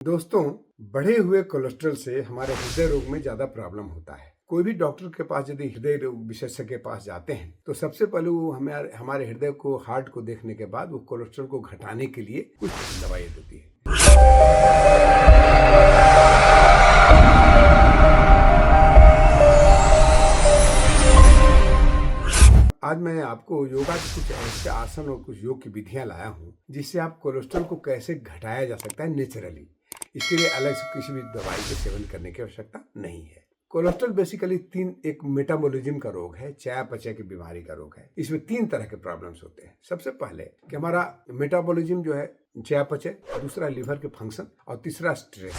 दोस्तों, बढ़े हुए कोलेस्ट्रॉल से हमारे हृदय रोग में ज्यादा प्रॉब्लम होता है। कोई भी डॉक्टर के पास यदि हृदय रोग विशेषज्ञ के पास जाते हैं तो सबसे पहले वो हमें हमारे हृदय को, हार्ट को देखने के बाद वो कोलेस्ट्रॉल को घटाने के लिए कुछ दवाई देती है। आज मैं आपको योगा के कुछ ऐसे आसन और कुछ योग की विधियां लाया हूं जिससे आप कोलेस्ट्रॉल को कैसे घटाया जा सकता है नेचुरली। इसके लिए अलग से किसी भी दवाई के सेवन करने की आवश्यकता नहीं है। कोलेस्ट्रॉल बेसिकली एक मेटाबॉलिज्म का रोग है, चयापचय की बीमारी का रोग है। इसमें 3 तरह के प्रॉब्लम्स होते हैं। सबसे पहले कि हमारा मेटाबॉलिज्म जो है, चयापचय, दूसरा लिवर के फंक्शन और तीसरा स्ट्रेस।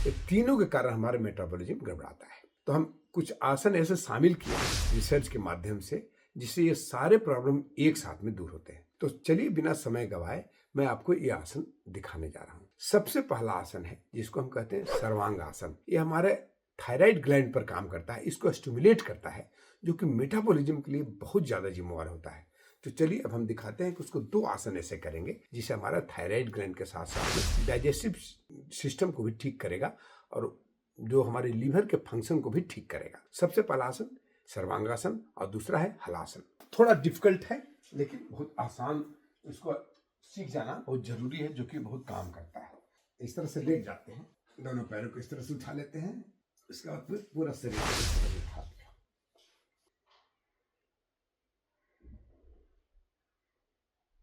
ये तीनों के कारण हमारा मेटाबॉलिज्म गड़बड़ाता है। तो हम कुछ आसन ऐसे शामिल किए रिसर्च के माध्यम से जिससे ये सारे प्रॉब्लम एक साथ में दूर होते हैं। तो चलिए बिना समय गवाए मैं आपको ये आसन दिखाने जा रहा हूँ। सबसे पहला आसन है जिसको हम कहते हैं सर्वांग आसन। ये हमारे थायराइड ग्लैंड पर काम करता है, इसको स्टिमुलेट करता है, जो कि मेटाबॉलिज्म के लिए बहुत ज्यादा जिम्मेवार होता है। तो चलिए अब हम दिखाते हैं कि उसको 2 आसन ऐसे करेंगे जिससे हमारा थायराइड ग्लैंड के साथ साथ डाइजेस्टिव सिस्टम को भी ठीक करेगा और जो हमारे लीवर के फंक्शन को भी ठीक करेगा। सबसे पहला आसन सर्वांगासन और दूसरा है हलासन। थोड़ा डिफिकल्ट है लेकिन बहुत आसान, इसको सीख जाना बहुत जरूरी है, जो कि बहुत काम करता है। इस तरह से लेट जाते हैं, दोनों पैरों को इस तरह से उठा लेते हैं, इसके बाद फिर पूरा शरीर उठा लिया।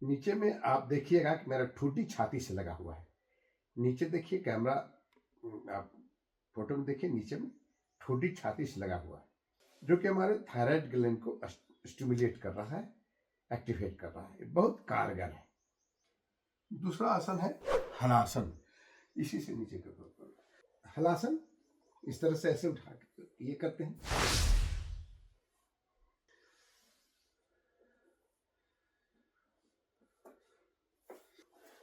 नीचे में आप देखिएगा कि मेरा ठुड्डी छाती से लगा हुआ है। नीचे देखिए, कैमरा आप फोटो में देखिए, नीचे में ठुड्डी छाती से लगा हुआ है, जो कि हमारे थायराइड ग्लैंड को स्टिमुलेट कर रहा है, एक्टिवेट कर रहा है। बहुत कारगर है। दूसरा आसन है हलासन। इसी से नीचे कर हलासन, इस तरह से ऐसे उठा के ये करते हैं।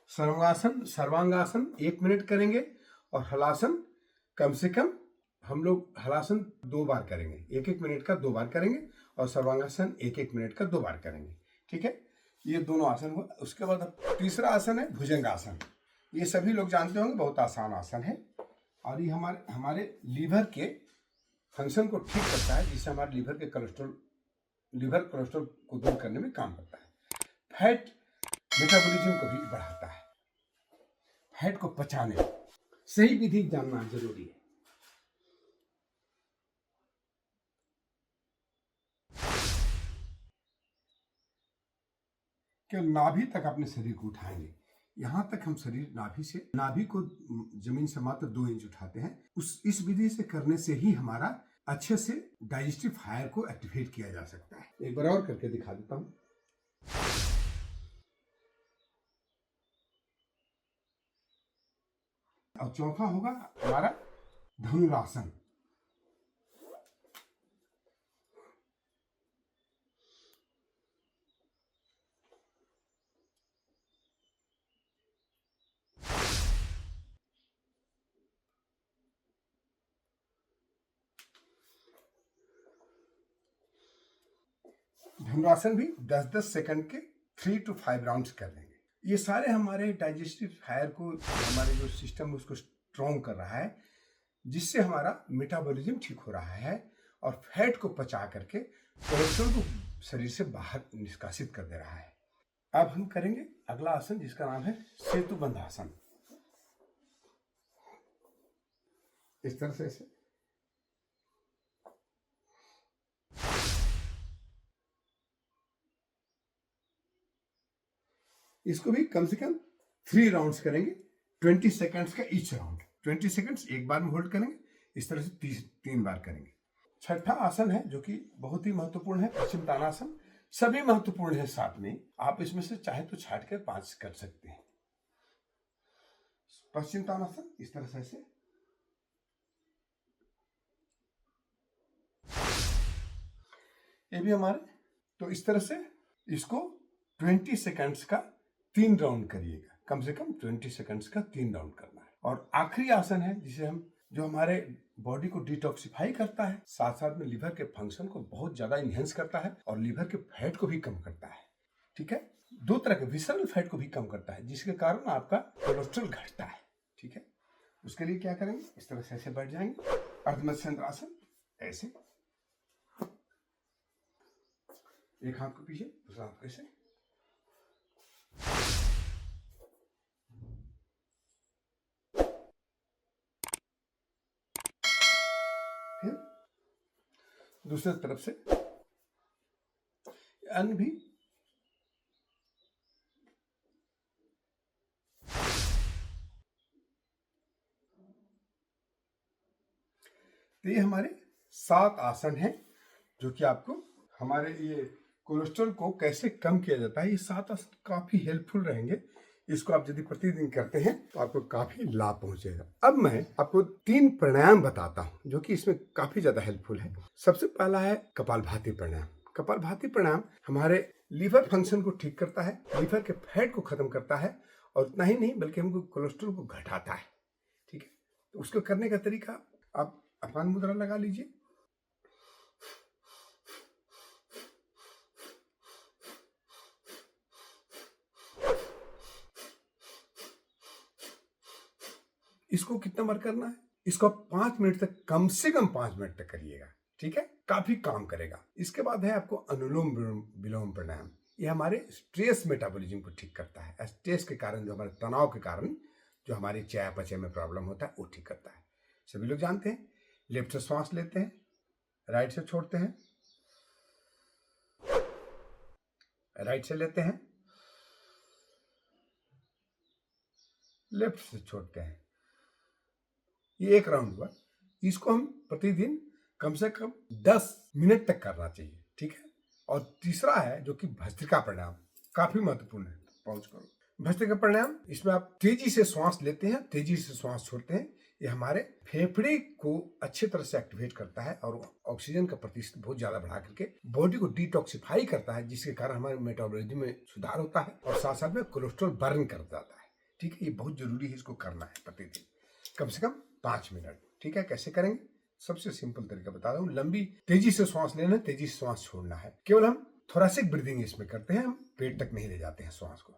सर्वांगासन 1 मिनट करेंगे और हलासन कम से कम हम लोग हलासन 2 बार करेंगे। 1-1 मिनट का 2 बार करेंगे और सर्वांगासन 1-1 मिनट का 2 बार करेंगे। ठीक है, ये दोनों आसन हुआ। उसके बाद तीसरा आसन है भुजंगासन। ये सभी लोग जानते होंगे, बहुत आसान आसन है और ये हमारे लीवर के फंक्शन को ठीक करता है, जिससे हमारे लीवर कोलेस्ट्रॉल को दूर करने में काम करता है। फैट मेटाबॉलिज्म को भी बढ़ाता है। फैट को पचाने सही विधि जानना जरूरी है। केवल नाभि तक अपने शरीर को उठाएंगे। यहां तक हम शरीर नाभि को जमीन से मात्र 2 इंच उठाते हैं। इस विधि से करने से ही हमारा अच्छे से डाइजेस्टिव फायर को एक्टिवेट किया जा सकता है। एक बार और करके दिखा देता हूं। और चौथा होगा हमारा धनुरासन। धनुरासन भी 10-10 सेकंड के 3 to 5 राउंड्स कर लेंगे। ये सारे हमारे डाइजेस्टिव फायर को, हमारे जो सिस्टम है उसको स्ट्रॉन्ग कर रहा है, जिससे हमारा मेटाबॉलिज्म ठीक हो रहा है और फैट को पचा करके कोलेस्ट्रॉल को शरीर से बाहर निष्कासित कर दे रहा है। अब हम करेंगे अगला आसन जिसका नाम है सेतुबंध आसन। इस तरह से ऐसे इसको भी कम से कम 3 राउंड्स करेंगे, 20 सेकंड्स का ईच राउंड। 20 सेकंड्स एक बार में होल्ड करेंगे। इस तरह से 3 बार करेंगे। छठा आसन है जो कि बहुत ही महत्वपूर्ण है, पश्चिम तानासन। सभी महत्वपूर्ण है साथ में, आप इसमें से चाहे तो छाट कर 5 कर सकते हैं। पश्चिम तानासन इस तरह से ऐसे, ये भी हमारे, तो इस तरह से इसको 20 सेकंड्स का 3 राउंड करिएगा। कम से कम 20 सेकंड्स का 3 राउंड करना है। और आखिरी आसन है जिसे हम, जो हमारे बॉडी को डिटॉक्सिफाई करता है, साथ साथ में लीवर के फंक्शन को बहुत ज्यादा इनहेंस करता है और लीवर के फैट को भी कम करता है। ठीक है, 2 तरह के विसरल फैट को भी कम करता है, जिसके कारण आपका कोलेस्ट्रॉल घटता है। ठीक है, उसके लिए क्या करेंगे, इस तरह से ऐसे बैठ जाएंगे, अर्धमत्स्येंद्रासन, ऐसे एक हाथ को पीछे, दूसरा हाथ को ऐसे, फिर दूसरी तरफ से अन्य भी तो ये हमारे 7 आसन हैं जो कि आपको हमारे ये कोलेस्ट्रॉल को कैसे कम किया जाता है। ये 7 आसन काफी हेल्पफुल रहेंगे। इसको आप यदि प्रतिदिन करते हैं तो आपको काफी लाभ पहुंचेगा। अब मैं आपको 3 प्राणायाम बताता हूं जो कि इसमें काफी ज्यादा हेल्पफुल है। सबसे पहला है कपालभाति प्राणायाम। कपालभाति प्राणायाम हमारे लीवर फंक्शन को ठीक करता है, लीवर के फैट को खत्म करता है, और उतना ही नहीं बल्कि हमको कोलेस्ट्रॉल को घटाता है। ठीक है, तो उसको करने का तरीका, आप अपान मुद्रा लगा लीजिए, इसको कितना बार करना है, इसको 5 मिनट तक, कम से कम 5 मिनट तक करिएगा। ठीक है, काफी काम करेगा। इसके बाद है आपको अनुलोम विलोम प्राणायाम। ये हमारे स्ट्रेस मेटाबॉलिज्म को ठीक करता है। स्ट्रेस के कारण, जो हमारे तनाव के कारण जो हमारे चयापचय में प्रॉब्लम होता है वो ठीक करता है। सभी लोग जानते हैं, लेफ्ट से श्वास लेते हैं, राइट से छोड़ते हैं, राइट से लेते हैं, लेफ्ट से छोड़ते हैं। ये एक राउंड हुआ। इसको हम प्रतिदिन कम से कम 10 मिनट तक करना चाहिए। ठीक है, और तीसरा है जो कि भस्त्रिका प्राणायाम, काफी महत्वपूर्ण है। पहुंच करो भस्त्रिका प्राणायाम। इसमें आप तेजी से श्वास लेते हैं, तेजी से श्वास छोड़ते हैं। ये हमारे फेफड़े को अच्छी तरह से एक्टिवेट करता है और ऑक्सीजन का प्रतिशत बहुत ज्यादा बढ़ा करके बॉडी को डिटॉक्सिफाई करता है, जिसके कारण हमारे मेटाबॉलिज्म में सुधार होता है और साथ साथ में कोलेस्ट्रॉल बर्न कर जाता है। ठीक है, ये बहुत जरूरी है, इसको करना है प्रतिदिन कम से कम 5 मिनट। ठीक है, कैसे करेंगे? सबसे सिंपल तरीका बता रहा हूँ। लंबी तेजी से श्वास लेना, तेजी से श्वास छोड़ना है। केवल हम थोरेसिक ब्रीदिंग इसमें करते हैं, हम पेट तक नहीं ले जाते हैं श्वास को।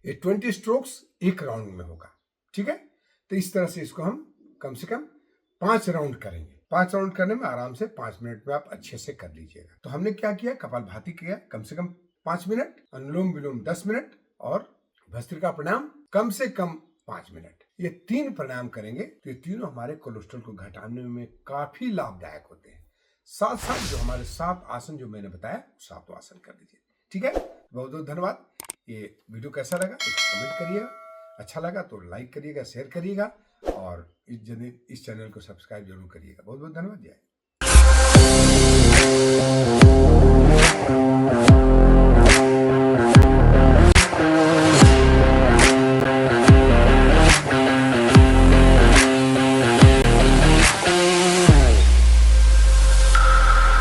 ये 20 स्ट्रोक्स एक राउंड में होगा। ठीक है, तो इस तरह से इसको हम कम से कम 5 राउंड करेंगे। 5 राउंड करने में आराम से 5 मिनट में आप अच्छे से कर लीजिएगा। तो हमने क्या किया, कपालभाति किया कम से कम 5 मिनट, अनुलोम विलोम 10 मिनट और भस्त्रिका प्राणायाम कम से कम 5 मिनट। ये 3 प्राणायाम करेंगे तो ये तीनों हमारे कोलेस्ट्रॉल को घटाने में काफी लाभदायक होते हैं। साथ साथ जो हमारे 7 आसन जो मैंने बताया, 7 आसन कर लीजिए। ठीक है, बहुत बहुत धन्यवाद। ये वीडियो कैसा लगा कमेंट करिएगा, अच्छा लगा तो लाइक करिएगा, शेयर करिएगा और इस चैनल को सब्सक्राइब जरूर करिएगा। बहुत बहुत धन्यवाद। जय।